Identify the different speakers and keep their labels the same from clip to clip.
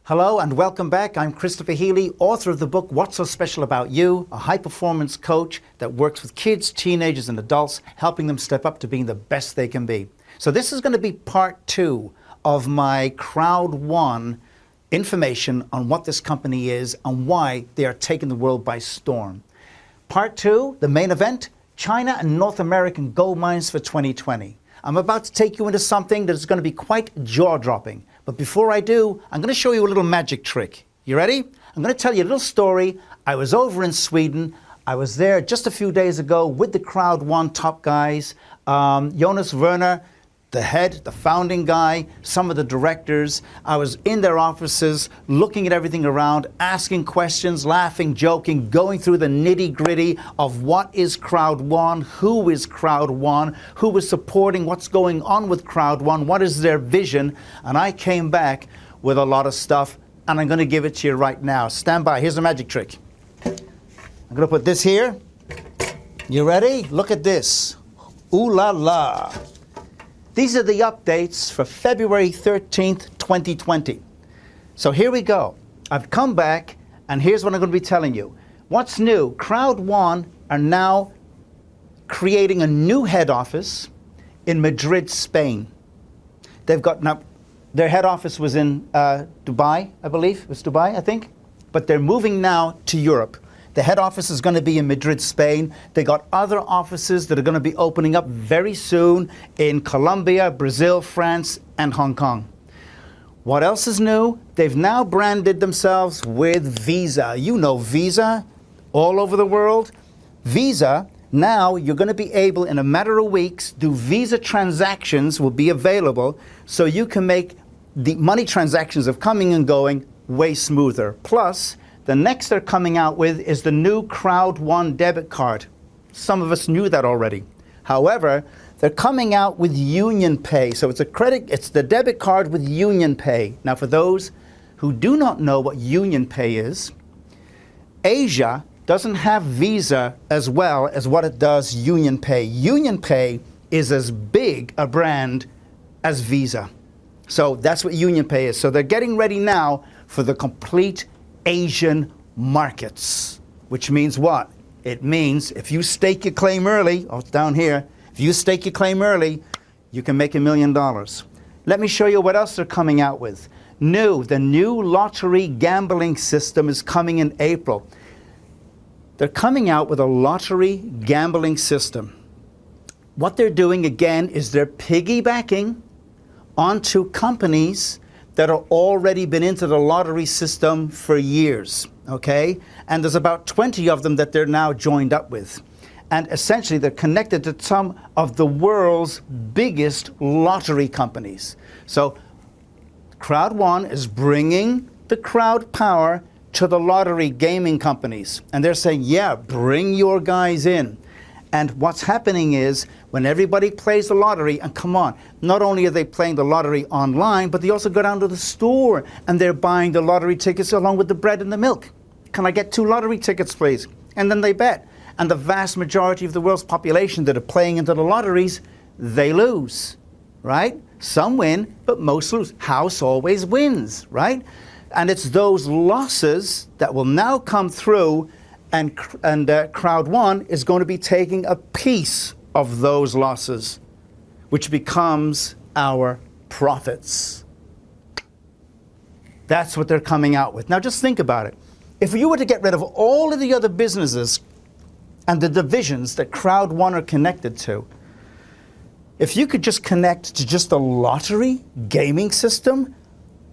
Speaker 1: Hello and welcome back. I'm Christopher Healy, author of the book, What's So Special About You? A high-performance coach that works with kids, teenagers, and adults, helping them step up to being the best they can be. So this is going to be part 2 of my Crowd1 information on what this company is and why they are taking the world by storm. Part 2, the main event, China and North American gold mines for 2020. I'm about to take you into something that is going to be quite jaw-dropping. But before I do, I'm going to show you a little magic trick. You ready? I'm going to tell you a little story. I was over in Sweden. I was there just a few days ago with the Crowd1 top guys, Jonas Werner, the head, the founding guy, some of the directors. I was in their offices, looking at everything around, asking questions, laughing, joking, going through the nitty-gritty of what is Crowd1, who is Crowd1, who is supporting what's going on with Crowd1, what is their vision, and I came back with a lot of stuff, and I'm going to give it to you right now. Stand by. Here's the magic trick. I'm going to put this here. You ready? Look at this. Ooh la la. These are the updates for February 13th, 2020. So here we go. I've come back, and here's what I'm going to be telling you. What's new? Crowd1 are now creating a new head office in Madrid, Spain. They've got now, their head office was in Dubai, I believe. It was Dubai, I think. But they're moving now to Europe. The head office is going to be in Madrid, Spain. They got other offices that are going to be opening up very soon in Colombia, Brazil, France, and Hong Kong. What else is new? They've now branded themselves with Visa. You know Visa all over the world. Visa, now you're going to be able, in a matter of weeks, do Visa transactions will be available so you can make the money transactions of coming and going way smoother. Plus, the next they're coming out with is the new Crowd1 debit card. Some of us knew that already. However, they're coming out with Union Pay. So it's the debit card with Union Pay. Now for those who do not know what Union Pay is, Asia doesn't have Visa as well as what it does Union Pay. Union Pay is as big a brand as Visa. So that's what Union Pay is. So they're getting ready now for the complete Asian markets, which means what? It means if you stake your claim early, oh, it's down here, if you stake your claim early, you can make $1 million. Let me show you what else they're coming out with. The new lottery gambling system is coming in April. They're coming out with a lottery gambling system. What they're doing again is they're piggybacking onto companies that have already been into the lottery system for years, okay? And there's about 20 of them that they're now joined up with. And essentially, they're connected to some of the world's biggest lottery companies. So Crowd1 is bringing the crowd power to the lottery gaming companies. And they're saying, yeah, bring your guys in. And what's happening is, when everybody plays the lottery, and come on, not only are they playing the lottery online, but they also go down to the store and they're buying the lottery tickets along with the bread and the milk. Can I get 2 lottery tickets, please? And then they bet. And the vast majority of the world's population that are playing into the lotteries, they lose, right? Some win, but most lose. House always wins, right? And it's those losses that will now come through, and Crowd1 is going to be taking a piece of those losses, which becomes our profits. That's what they're coming out with. Now just think about it. If you were to get rid of all of the other businesses and the divisions that Crowd1 are connected to, if you could just connect to just a lottery gaming system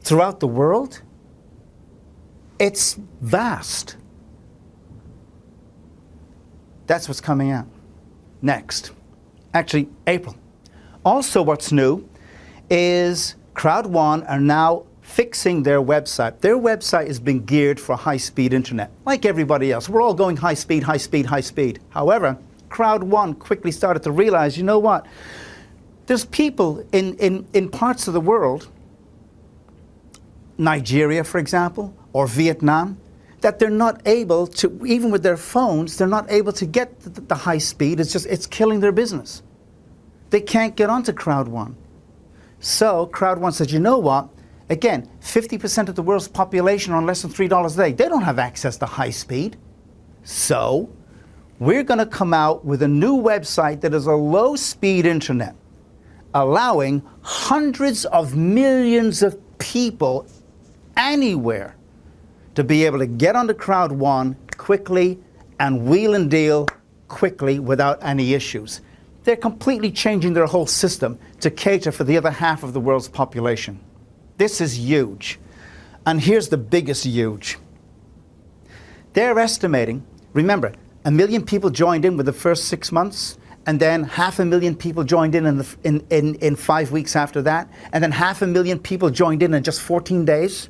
Speaker 1: throughout the world, it's vast. That's what's coming out next. Actually, April. Also, what's new is Crowd1 are now fixing their website. Their website has been geared for high-speed internet, like everybody else. We're all going high speed, high speed, high speed. However, Crowd1 quickly started to realize, you know what? There's people in parts of the world, Nigeria, for example, or Vietnam, that they're not able to, even with their phones, they're not able to get the high speed. It's killing their business. They can't get onto Crowd1. So Crowd1 said, you know what? Again, 50% of the world's population are on less than $3 a day. They don't have access to high speed. So we're going to come out with a new website that is a low-speed internet, allowing hundreds of millions of people anywhere to be able to get onto Crowd1 quickly and wheel and deal quickly without any issues. They're completely changing their whole system to cater for the other half of the world's population. This is huge. And here's the biggest huge. They're estimating, remember, 1 million people joined in with the first 6 months, and then 500,000 people joined in 5 weeks after that, and then 500,000 people joined in just 14 days.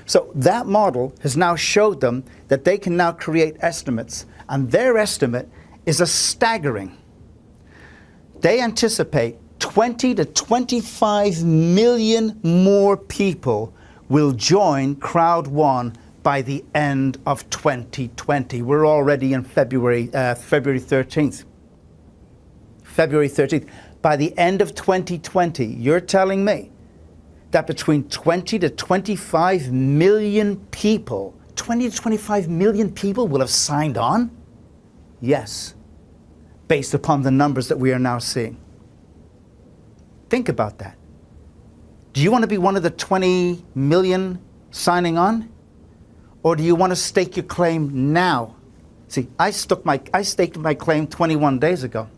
Speaker 1: So that model has now showed them that they can now create estimates, and their estimate is a staggering. They anticipate 20 to 25 million more people will join Crowd1 by the end of 2020. We're already in February 13th. February 13th. By the end of 2020, you're telling me that between 20 to 25 million people, 20 to 25 million people will have signed on? Yes, based upon the numbers that we are now seeing. Think about that. Do you want to be one of the 20 million signing on? Or do you want to stake your claim now? See, I staked my claim 21 days ago.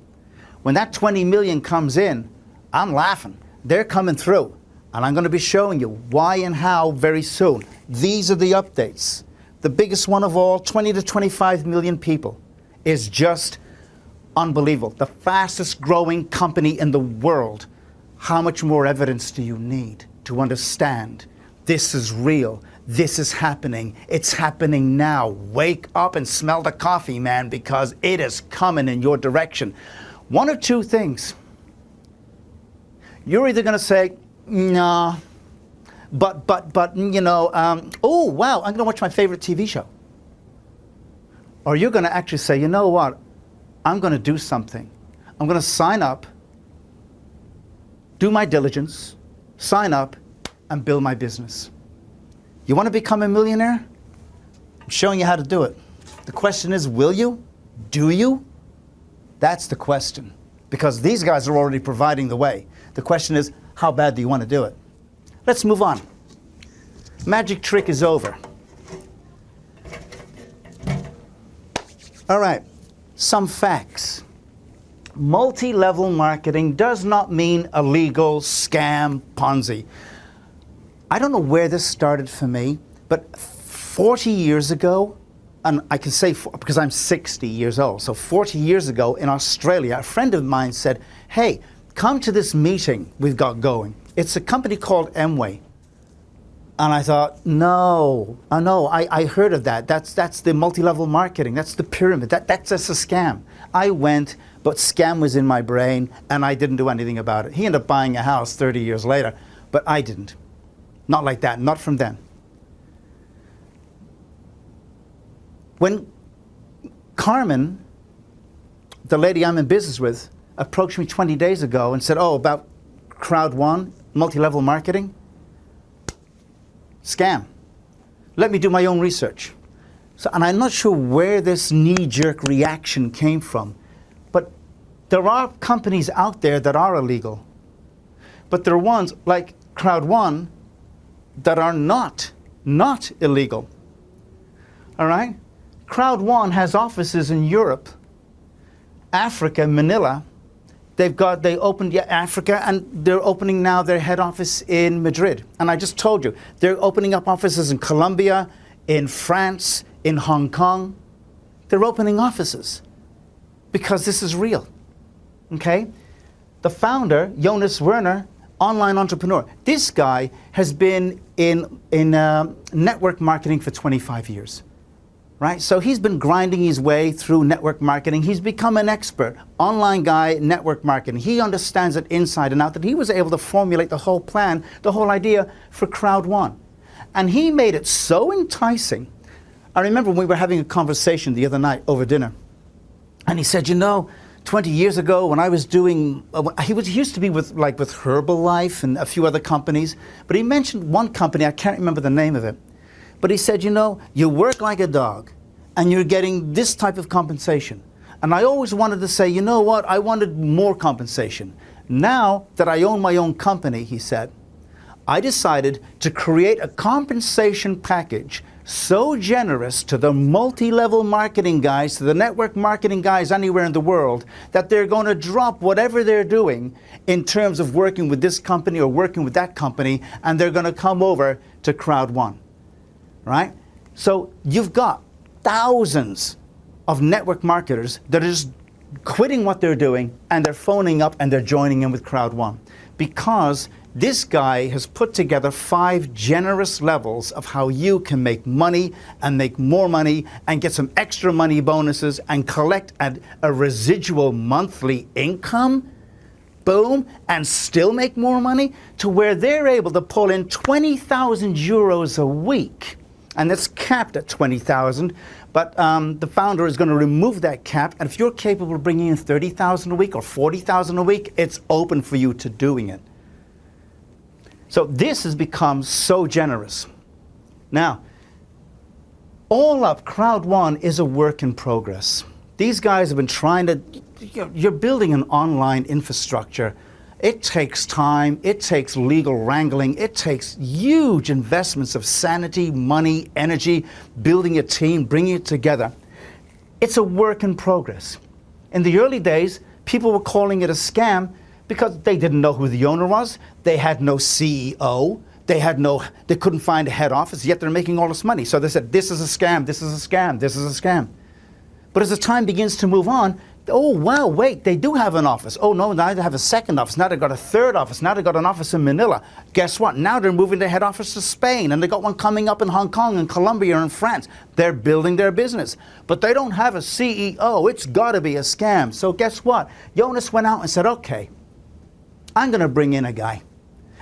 Speaker 1: When that 20 million comes in, I'm laughing. They're coming through. And I'm going to be showing you why and how very soon. These are the updates. The biggest one of all, 20 to 25 million people, is just unbelievable. The fastest growing company in the world. How much more evidence do you need to understand this is real? This is happening. It's happening now. Wake up and smell the coffee, man, because it is coming in your direction. One of two things. You're either going to say, nah, but you know, oh, wow, I'm going to watch my favorite TV show. Or you're going to actually say, you know what, I'm going to do something. I'm going to sign up, do my diligence, sign up, and build my business. You want to become a millionaire? I'm showing you how to do it. The question is, will you? Do you? That's the question. Because these guys are already providing the way. The question is, how bad do you want to do it? Let's move on. Magic trick is over. All right, some facts. Multi-level marketing does not mean illegal, scam, Ponzi. I don't know where this started for me, but 40 years ago, and I can say because I'm 60 years old, so 40 years ago in Australia, a friend of mine said, hey, come to this meeting we've got going. It's a company called Amway. And I thought, no, I heard of that. That's the multi-level marketing. That's the pyramid. That's just a scam. I went, but scam was in my brain, and I didn't do anything about it. He ended up buying a house 30 years later, but I didn't. Not like that, not from then. When Carmen, the lady I'm in business with, approached me 20 days ago and said, oh, about Crowd1, multi-level marketing, scam. Let me do my own research. So, and I'm not sure where this knee-jerk reaction came from, but there are companies out there that are illegal. But there are ones like Crowd1 that are not illegal. All right? Crowd1 has offices in Europe, Africa, Manila. They opened Africa, and they're opening now their head office in Madrid. And I just told you, they're opening up offices in Colombia, in France, in Hong Kong. They're opening offices because this is real, okay? The founder, Jonas Werner, online entrepreneur. This guy has been in network marketing for 25 years. Right? So he's been grinding his way through network marketing. He's become an expert, online guy, network marketing. He understands it inside and out, that he was able to formulate the whole plan, the whole idea for Crowd1. And he made it so enticing. I remember when we were having a conversation the other night over dinner, and he said, you know, 20 years ago when I was doing, he used to be with Herbalife and a few other companies, but he mentioned one company, I can't remember the name of it, but he said, you know, you work like a dog and you're getting this type of compensation. And I always wanted to say, you know what, I wanted more compensation. Now that I own my own company, he said, I decided to create a compensation package so generous to the multi-level marketing guys, to the network marketing guys anywhere in the world, that they're going to drop whatever they're doing in terms of working with this company or working with that company, and they're going to come over to Crowd1, right? So you've got thousands of network marketers that are just quitting what they're doing and they're phoning up and they're joining in with Crowd1 because this guy has put together 5 generous levels of how you can make money and make more money and get some extra money bonuses and collect a residual monthly income, boom, and still make more money, to where they're able to pull in 20,000 euros a week. And that's capped at 20,000, but the founder is going to remove that cap, and if you're capable of bringing in 30,000 a week or 40,000 a week, it's open for you to doing it. So this has become so generous. Now, all up, Crowd1 is a work in progress. These guys have been trying to, you're building an online infrastructure. It takes time, it takes legal wrangling, it takes huge investments of sanity, money, energy, building a team, bringing it together. It's a work in progress. In the early days, people were calling it a scam because they didn't know who the owner was, they had no CEO, they couldn't find a head office, yet they're making all this money. So they said, this is a scam, this is a scam, this is a scam. But as the time begins to move on, oh wow, wait, they do have an office. Oh no, now they have a second office, now they've got a third office, now they've got an office in Manila. Guess what? Now they're moving their head office to Spain, and they got one coming up in Hong Kong and Colombia and France. They're building their business. But they don't have a CEO, it's gotta be a scam. So guess what? Jonas went out and said, okay, I'm gonna bring in a guy.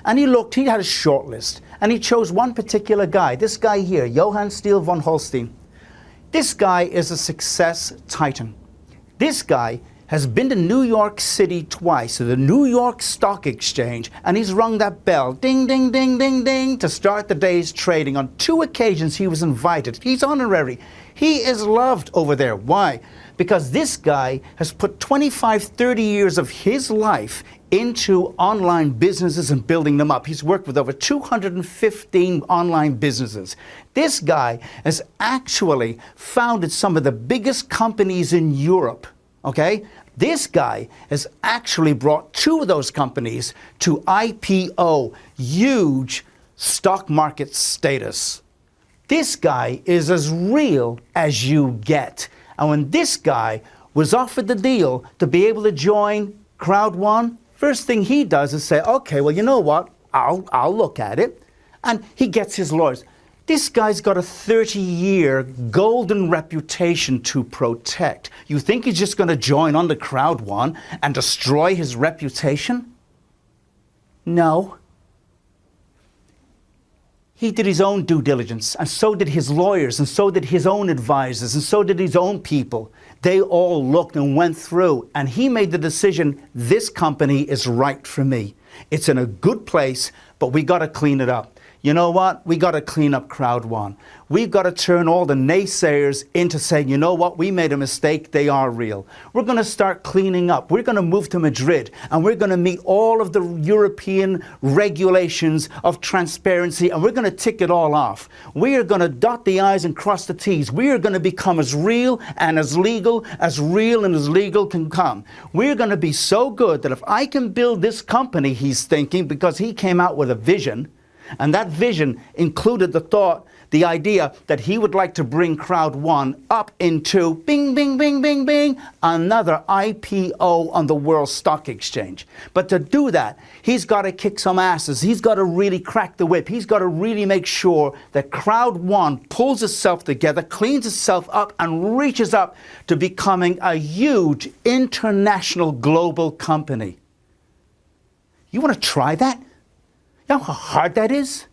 Speaker 1: And he looked, he had a short list, and he chose one particular guy, this guy here, Johann Steele von Holstein. This guy is a success titan. This guy has been to New York City twice, to the New York Stock Exchange, and he's rung that bell, ding, ding, ding, ding, ding, to start the day's trading. On 2 occasions he was invited. He's honorary. He is loved over there. Why? Because this guy has put 25, 30 years of his life into online businesses and building them up. He's worked with over 215 online businesses. This guy has actually founded some of the biggest companies in Europe, okay? This guy has actually brought 2 of those companies to IPO, huge stock market status. This guy is as real as you get. And when this guy was offered the deal to be able to join Crowd1, first thing he does is say, okay, well, you know what? I'll look at it. And he gets his lawyers. This guy's got a 30-year golden reputation to protect. You think he's just going to join on the Crowd1 and destroy his reputation? No. He did his own due diligence, and so did his lawyers, and so did his own advisors, and so did his own people. They all looked and went through, and he made the decision, this company is right for me. It's in a good place, but we got to clean it up. You know what? We got to clean up Crowd1. We've got to turn all the naysayers into saying, you know what? We made a mistake. They are real. We're going to start cleaning up. We're going to move to Madrid, and we're going to meet all of the European regulations of transparency, and we're going to tick it all off. We are going to dot the I's and cross the T's. We are going to become as real and as legal as legal can come. We're going to be so good that if I can build this company, he's thinking, because he came out with a vision, and that vision included the idea that he would like to bring Crowd1 up into bing, bing, bing, bing, bing, another IPO on the World Stock Exchange. But to do that, he's got to kick some asses. He's got to really crack the whip. He's got to really make sure that Crowd1 pulls itself together, cleans itself up, and reaches up to becoming a huge international global company. You want to try that? You know how hard that is?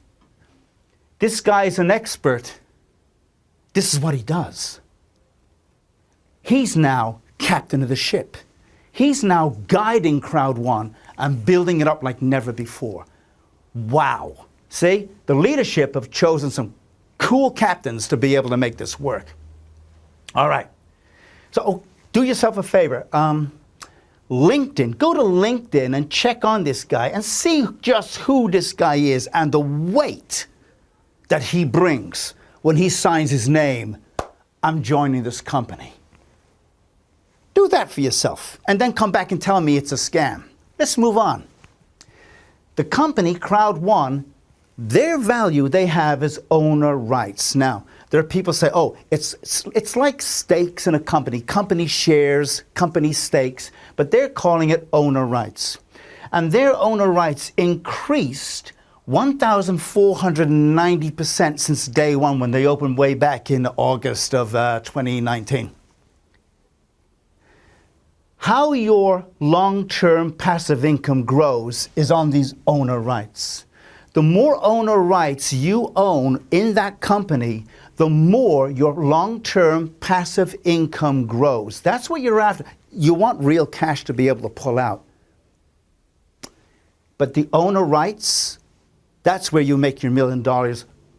Speaker 1: This guy is an expert. This is what he does. He's now captain of the ship. He's now guiding Crowd1 and building it up like never before. Wow. See, the leadership have chosen some cool captains to be able to make this work. All right. So do yourself a favor. LinkedIn, go to LinkedIn and check on this guy and see just who this guy is and the weight that he brings when he signs his name, I'm joining this company. Do that for yourself and then come back and tell me it's a scam. Let's move on. The company, Crowd1, their value they have is owner rights. Now, there are people say, oh, it's like stakes in a company shares, company stakes, but they're calling it owner rights. And their owner rights increased 1,490% since day one when they opened way back in August of 2019. How your long-term passive income grows is on these owner rights. The more owner rights you own in that company, the more your long-term passive income grows. That's what you're after. You want real cash to be able to pull out. But the owner rights, that's where you make your $1 million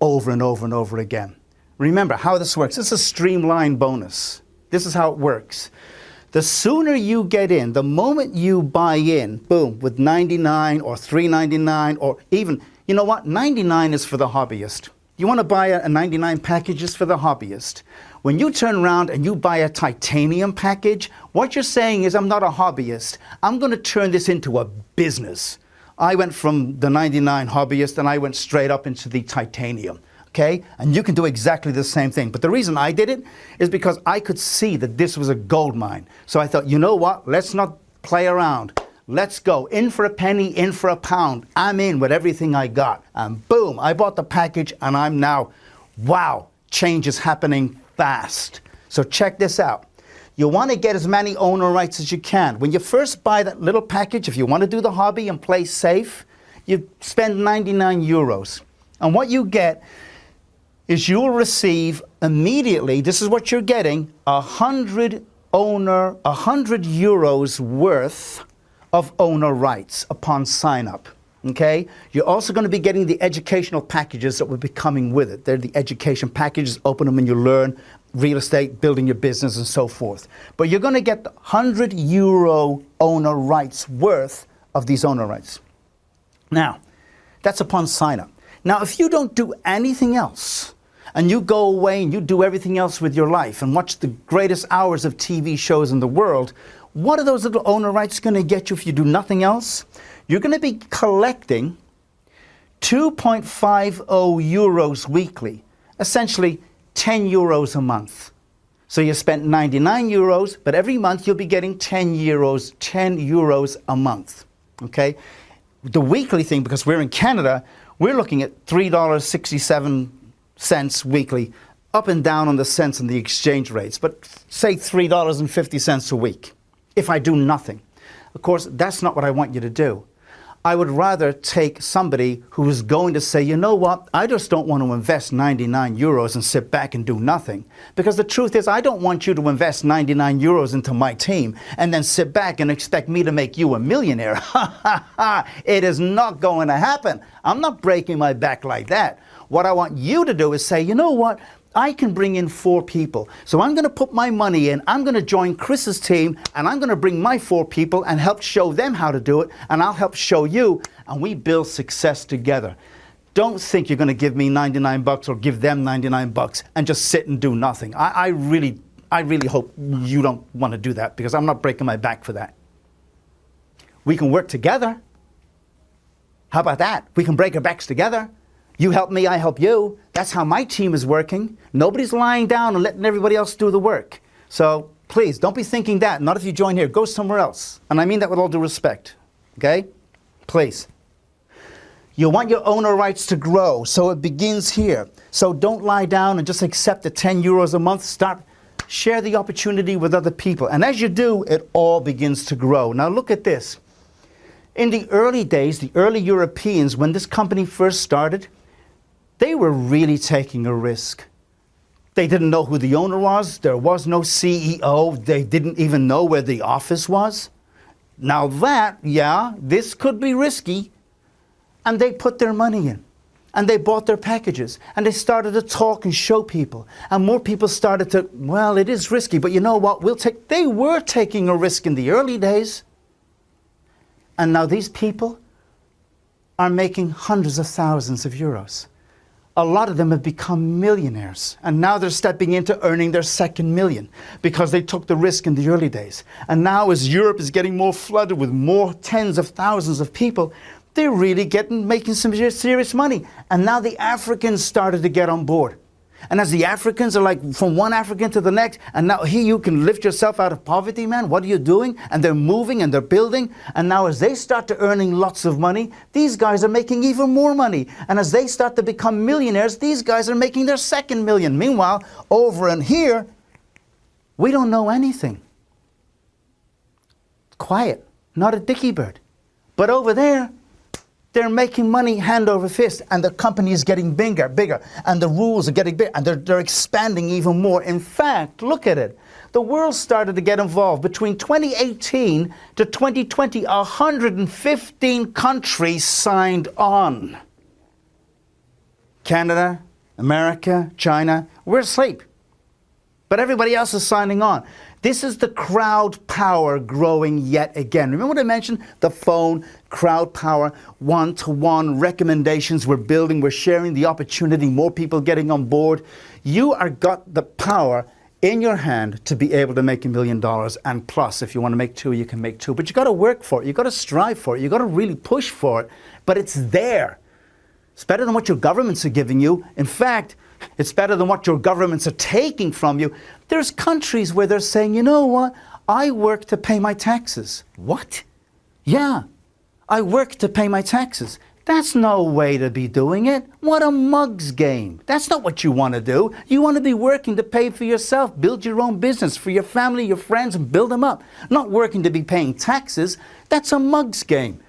Speaker 1: over and over and over again. Remember how this works. It's a streamlined bonus. This is how it works. The sooner you get in, the moment you buy in, boom, with 99 or 399 or even, you know what, 99 is for the hobbyist. You want to buy a 99 package is for the hobbyist. When you turn around and you buy a titanium package, what you're saying is, I'm not a hobbyist. I'm going to turn this into a business. I went from the 99 hobbyist and I went straight up into the titanium. Okay? And you can do exactly the same thing. But the reason I did it is because I could see that this was a gold mine. So I thought, you know what? Let's not play around. Let's go. In for a penny, in for a pound. I'm in with everything I got. And boom, I bought the package and I'm now, wow, change is happening fast. So check this out. You want to get as many owner rights as you can. When you first buy that little package, if you want to do the hobby and play safe, you spend 99 euros. And what you get is you will receive immediately, this is what you're getting, 100 euros worth of owner rights upon sign up. Okay? You're also going to be getting the educational packages that will be coming with it. They're the education packages, open them and you learn real estate, building your business and so forth. But you're going to get the 100 euro owner rights worth of these owner rights. Now, that's upon sign up. Now, if you don't do anything else, and you go away and you do everything else with your life and watch the greatest hours of TV shows in the world, what are those little owner rights going to get you if you do nothing else? You're going to be collecting 2.50 euros weekly, essentially 10 euros a month. So you spent 99 euros, but every month you'll be getting 10 euros a month. Okay? The weekly thing, because we're in Canada, we're looking at $3.67 weekly, up and down on the cents and the exchange rates, but say $3.50 a week if I do nothing. Of course, that's not what I want you to do. I would rather take somebody who is going to say, you know what, I just don't want to invest 99 euros and sit back and do nothing. Because the truth is, I don't want you to invest 99 euros into my team and then sit back and expect me to make you a millionaire. It is not going to happen. I'm not breaking my back like that. What I want you to do is say, you know what, I can bring in 4 people. So I'm going to put my money in, I'm going to join Chris's team, and I'm going to bring my 4 people and help show them how to do it, and I'll help show you, and we build success together. Don't think you're going to give me 99 bucks or give them 99 bucks and just sit and do nothing. I really hope you don't want to do that, because I'm not breaking my back for that. We can work together. How about that? We can break our backs together. You help me, I help you. That's how my team is working. Nobody's lying down and letting everybody else do the work. So please, don't be thinking that. Not if you join here. Go somewhere else. And I mean that with all due respect. Okay? Please. You want your owner rights to grow, so it begins here. So don't lie down and just accept the 10 euros a month. Share the opportunity with other people. And as you do, it all begins to grow. Now look at this. In the early days, the early Europeans, when this company first started, they were really taking a risk. They didn't know who the owner was. There was no CEO. They didn't even know where the office was. Now that, yeah, this could be risky. And they put their money in. And they bought their packages. And they started to talk and show people. And more people started to, well, it is risky, but you know what? They were taking a risk in the early days. And now these people are making hundreds of thousands of euros. A lot of them have become millionaires. And now they're stepping into earning their second million because they took the risk in the early days. And now as Europe is getting more flooded with more tens of thousands of people, they're really making some serious money. And now the Africans started to get on board. And as the Africans are like from one African to the next, and now here you can lift yourself out of poverty, man. What are you doing? And they're moving and they're building. And now as they start to earning lots of money, these guys are making even more money. And as they start to become millionaires, these guys are making their second million. Meanwhile, over in here, we don't know anything. Quiet, not a dicky bird. But over there, they're making money hand over fist, and the company is getting bigger, and the rules are getting bigger, and they're expanding even more. In fact, look at it. The world started to get involved. Between 2018 to 2020, 115 countries signed on. Canada, America, China, we're asleep. But everybody else is signing on. This is the crowd power growing yet again. Remember what I mentioned? The phone, crowd power, one-to-one recommendations. We're building, we're sharing the opportunity, more people getting on board. You are got the power in your hand to be able to make $1 million and plus. If you want to make two, you can make two. But you got to work for it. You got to strive for it. You got to really push for it. But it's there. It's better than what your governments are giving you. In fact, it's better than what your governments are taking from you. There's countries where they're saying, you know what? I work to pay my taxes. What? Yeah, I work to pay my taxes. That's no way to be doing it. What a mug's game. That's not what you want to do. You want to be working to pay for yourself, build your own business for your family, your friends, and build them up. Not working to be paying taxes. That's a mug's game.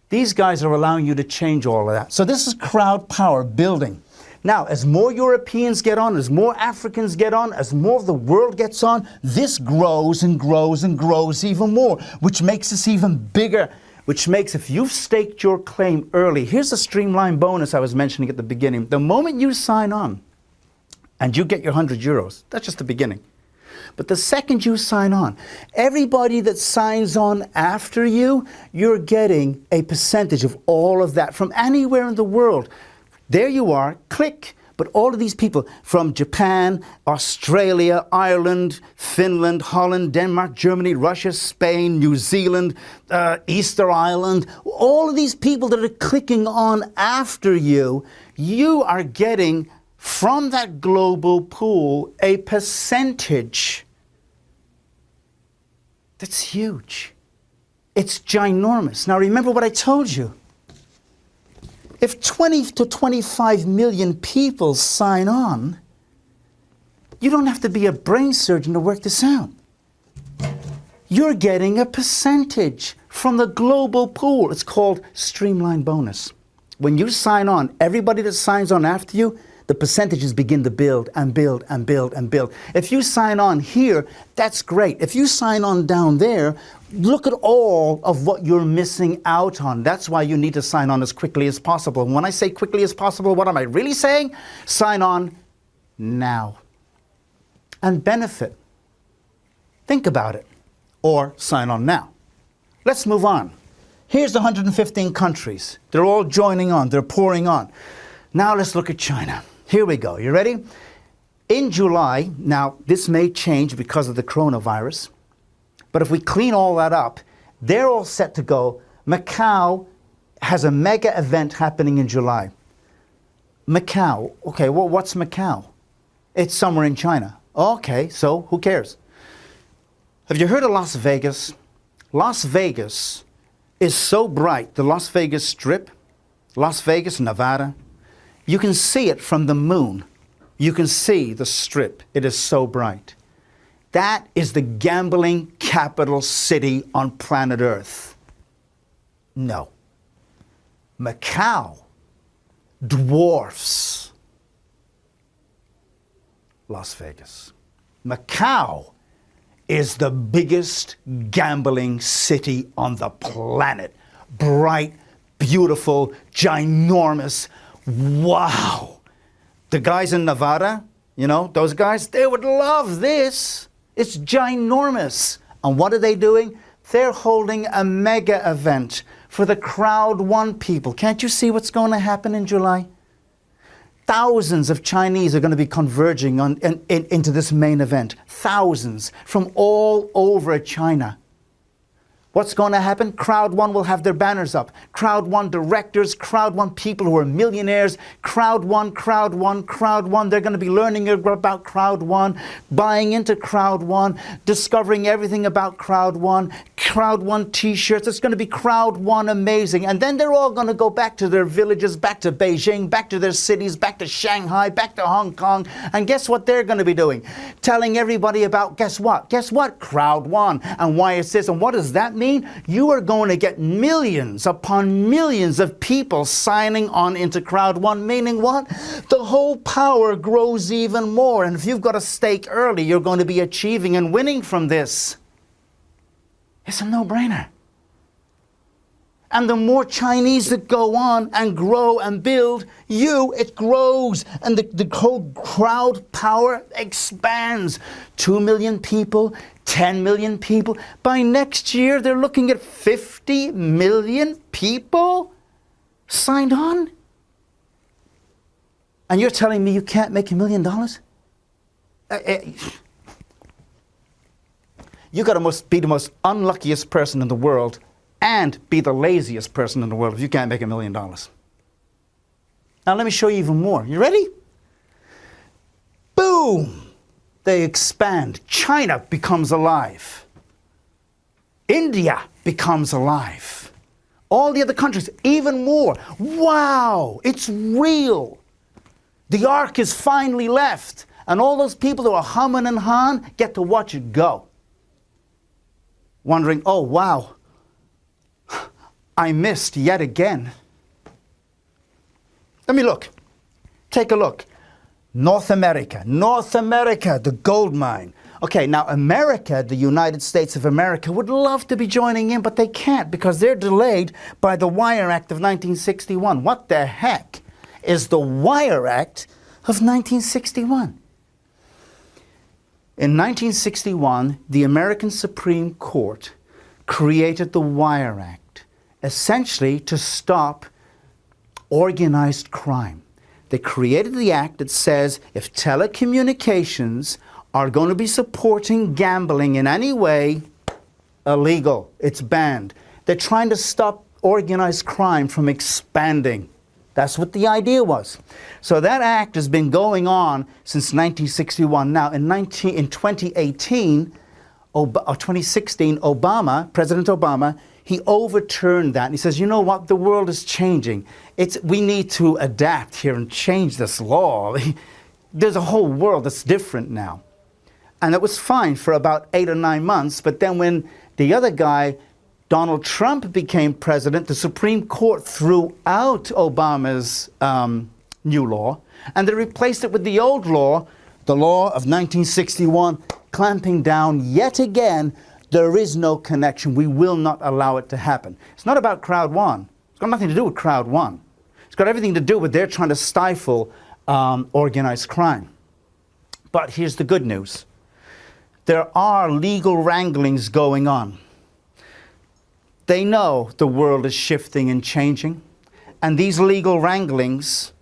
Speaker 1: These guys are allowing you to change all of that. So this is crowd power building. Now, as more Europeans get on, as more Africans get on, as more of the world gets on, this grows and grows and grows even more, which makes us even bigger, which makes, if you've staked your claim early, here's the streamline bonus I was mentioning at the beginning. The moment you sign on and you get your 100 euros, that's just the beginning. But the second you sign on, everybody that signs on after you, you're getting a percentage of all of that from anywhere in the world. There you are, click. But all of these people from Japan, Australia, Ireland, Finland, Holland, Denmark, Germany, Russia, Spain, New Zealand, Easter Island, all of these people that are clicking on after you, you are getting from that global pool a percentage. That's huge. It's ginormous. Now remember what I told you. If 20 to 25 million people sign on, you don't have to be a brain surgeon to work this out. You're getting a percentage from the global pool. It's called streamline bonus. When you sign on, everybody that signs on after you, the percentages begin to build and build and build and build. If you sign on here, that's great. If you sign on down there, look at all of what you're missing out on. That's why you need to sign on as quickly as possible. And when I say quickly as possible, what am I really saying? Sign on now and benefit. Think about it. Or sign on now. Let's move on. Here's the 115 countries. They're all joining on. They're pouring on. Now let's look at China. Here we go. You ready? In July, now this may change because of the coronavirus, but if we clean all that up, they're all set to go. Macau has a mega event happening in July. Macau. Okay, well, what's Macau? It's somewhere in China. Okay, so who cares? Have you heard of Las Vegas? Las Vegas is so bright. The Las Vegas Strip, Las Vegas, Nevada, you can see it from the moon. You can see the Strip. It is so bright. That is the gambling capital city on planet Earth. No. Macau dwarfs Las Vegas. Macau is the biggest gambling city on the planet. Bright, beautiful, ginormous. Wow. The guys in Nevada, you know, those guys, they would love this. It's ginormous. And what are they doing? They're holding a mega event for the Crowd1 people. Can't you see what's going to happen in July? Thousands of Chinese are going to be converging into this main event. Thousands from all over China. What's going to happen? Crowd1 will have their banners up. Crowd1 directors, Crowd1 people who are millionaires, Crowd1, Crowd1, Crowd1. They're going to be learning about Crowd1, buying into Crowd1, discovering everything about Crowd1, Crowd1 t-shirts. It's going to be Crowd1 amazing. And then they're all going to go back to their villages, back to Beijing, back to their cities, back to Shanghai, back to Hong Kong. And guess what they're going to be doing? Telling everybody about, guess what? Guess what? Crowd1 and why it's this. And what does that mean? You are going to get millions upon millions of people signing on into Crowd1, meaning what? The whole power grows even more. And if you've got a stake early, you're going to be achieving and winning from this. It's a no-brainer. And the more Chinese that go on and grow and build, it grows. And the whole crowd power expands. 2 million people, 10 million people. By next year, they're looking at 50 million people signed on. And you're telling me you can't make $1 million? You got to be the most unluckiest person in the world and be the laziest person in the world if you can't make $1 million. Now let me show you even more. You ready? Boom! They expand. China becomes alive. India becomes alive. All the other countries, even more. Wow! It's real. The ark is finally left. And all those people who are humming and hawing get to watch it go. Wondering, oh wow, I missed yet again. Let me look. Take a look. North America, the gold mine. Okay, now America, the United States of America, would love to be joining in, but they can't because they're delayed by the Wire Act of 1961. What the heck is the Wire Act of 1961? In 1961, the American Supreme Court created the Wire Act, essentially to stop organized crime. They created the act that says if telecommunications are going to be supporting gambling in any way, illegal. It's banned. They're trying to stop organized crime from expanding. That's what the idea was. So that act has been going on since 1961. Now, in 2018, or 2016, President Obama, he overturned that. And he says, you know what? The world is changing. We need to adapt here and change this law. There's a whole world that's different now. And it was fine for about 8 or 9 months. But then when the other guy, Donald Trump, became president, the Supreme Court threw out Obama's new law, and they replaced it with the old law, the law of 1961, clamping down yet again. There is no connection. We will not allow it to happen. It's not about Crowd1. It's got nothing to do with Crowd1. It's got everything to do with they're trying to stifle organized crime. But here's the good news. There are legal wranglings going on. They know the world is shifting and changing. And these legal wranglings,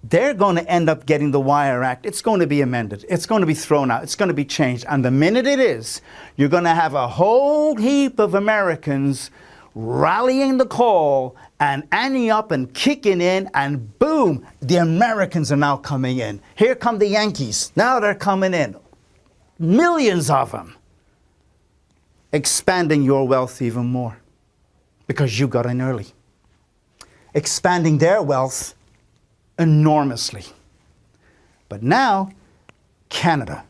Speaker 1: they're going to end up getting the Wire Act. It's going to be amended. It's going to be thrown out. It's going to be changed. And the minute it is, you're going to have a whole heap of Americans rallying the call and anting up and kicking in, and boom, the Americans are now coming in. Here come the Yankees. Now they're coming in. Millions of them. Expanding your wealth even more because you got in early. Expanding their wealth enormously. But now, Canada.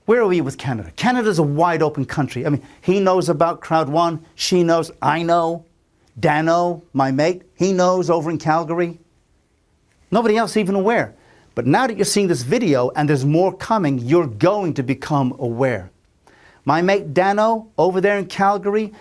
Speaker 1: Where are we with Canada? Canada's a wide open country. I mean, he knows about Crowd1, she knows, I know, Dano, my mate, he knows over in Calgary. Nobody else even aware. But now that you're seeing this video and there's more coming, you're going to become aware. My mate Dano over there in Calgary,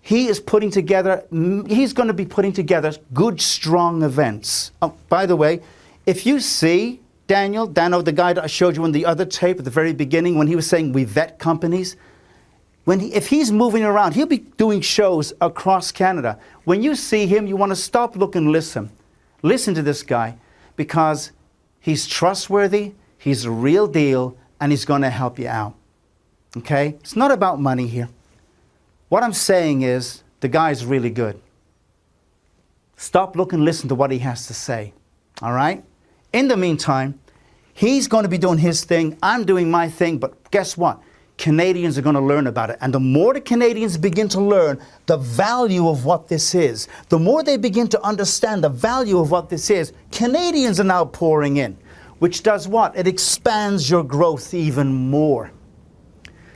Speaker 1: he's going to be putting together good, strong events. Oh, by the way, if you see Dano, the guy that I showed you in the other tape at the very beginning when he was saying we vet companies, if he's moving around, he'll be doing shows across Canada. When you see him, you want to stop, look, and listen. Listen to this guy because he's trustworthy, he's a real deal, and he's going to help you out. Okay? It's not about money here. What I'm saying is the guy's really good. Stop, look, and listen to what he has to say. All right? In the meantime, he's going to be doing his thing. I'm doing my thing. But guess what? Canadians are going to learn about it. And the more the Canadians begin to learn the value of what this is, the more they begin to understand the value of what this is, Canadians are now pouring in, which does what? It expands your growth even more.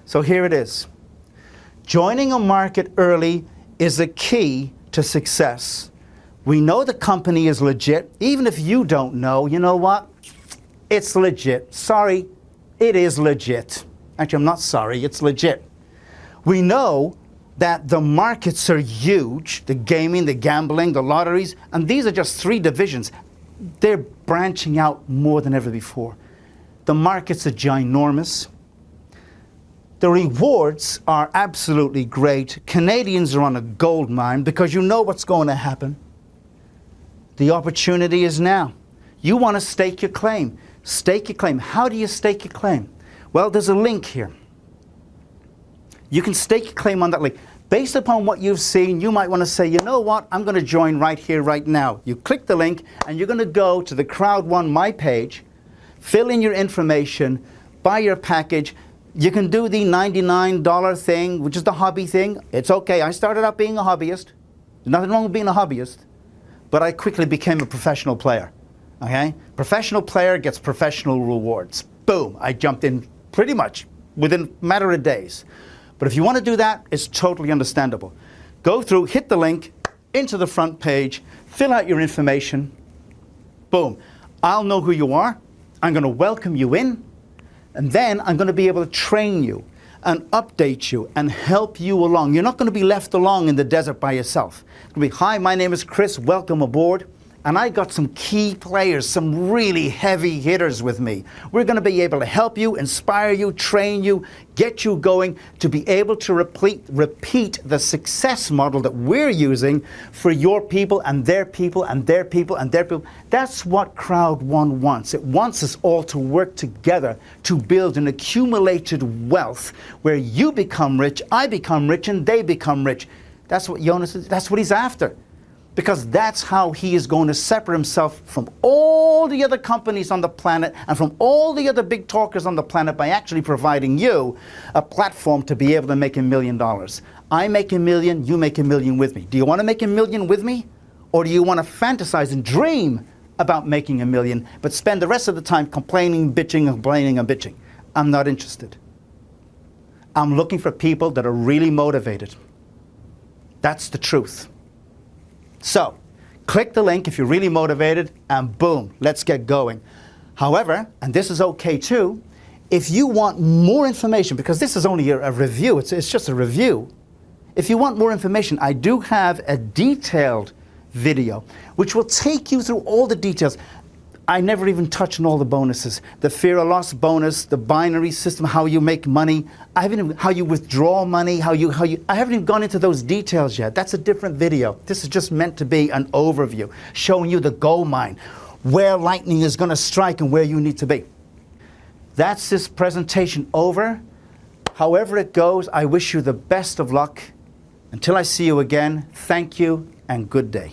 Speaker 1: So here it is. Joining a market early is a key to success. We know the company is legit. Even if you don't know, you know what? It's legit. Sorry, it is legit. Actually, I'm not sorry, it's legit. We know that the markets are huge, the gaming, the gambling, the lotteries, and these are just 3 divisions. They're branching out more than ever before. The markets are ginormous. The rewards are absolutely great. Canadians are on a gold mine because you know what's going to happen. The opportunity is now. You want to stake your claim. Stake your claim. How do you stake your claim? Well, there's a link here. You can stake your claim on that link. Based upon what you've seen, you might want to say, you know what, I'm going to join right here, right now. You click the link, and you're going to go to the Crowd1 My page, fill in your information, buy your package. You can do the $99 thing, which is the hobby thing. It's okay. I started out being a hobbyist. There's nothing wrong with being a hobbyist. But I quickly became a professional player. Okay? Professional player gets professional rewards. Boom. I jumped in pretty much within a matter of days. But if you want to do that, it's totally understandable. Go through, hit the link, into the front page, fill out your information. Boom. I'll know who you are. I'm going to welcome you in. And then I'm going to be able to train you and update you and help you along. You're not going to be left along in the desert by yourself. It's going to be, hi, my name is Chris. Welcome aboard. And I got some key players, some really heavy hitters with me. We're going to be able to help you, inspire you, train you, get you going to be able to repeat the success model that we're using for your people and their people and their people and their people. That's what Crowd1 wants. It wants us all to work together to build an accumulated wealth where you become rich, I become rich, and they become rich. That's what Jonas is, that's what he's after. Because that's how he is going to separate himself from all the other companies on the planet and from all the other big talkers on the planet by actually providing you a platform to be able to make $1 million. I make $1 million, you make $1 million with me. Do you want to make $1 million with me? Or do you want to fantasize and dream about making $1 million, but spend the rest of the time complaining, bitching, complaining, and bitching? I'm not interested. I'm looking for people that are really motivated. That's the truth. So, click the link if you're really motivated, and boom, let's get going. However, and this is okay too, if you want more information, because this is only a review, it's just a review. If you want more information, I do have a detailed video, which will take you through all the details. I never even touched on all the bonuses. The fear of loss bonus, the binary system, how you make money, how you withdraw money, I haven't even gone into those details yet. That's a different video. This is just meant to be an overview, showing you the gold mine, where lightning is going to strike and where you need to be. That's this presentation over. However it goes, I wish you the best of luck. Until I see you again, thank you and good day.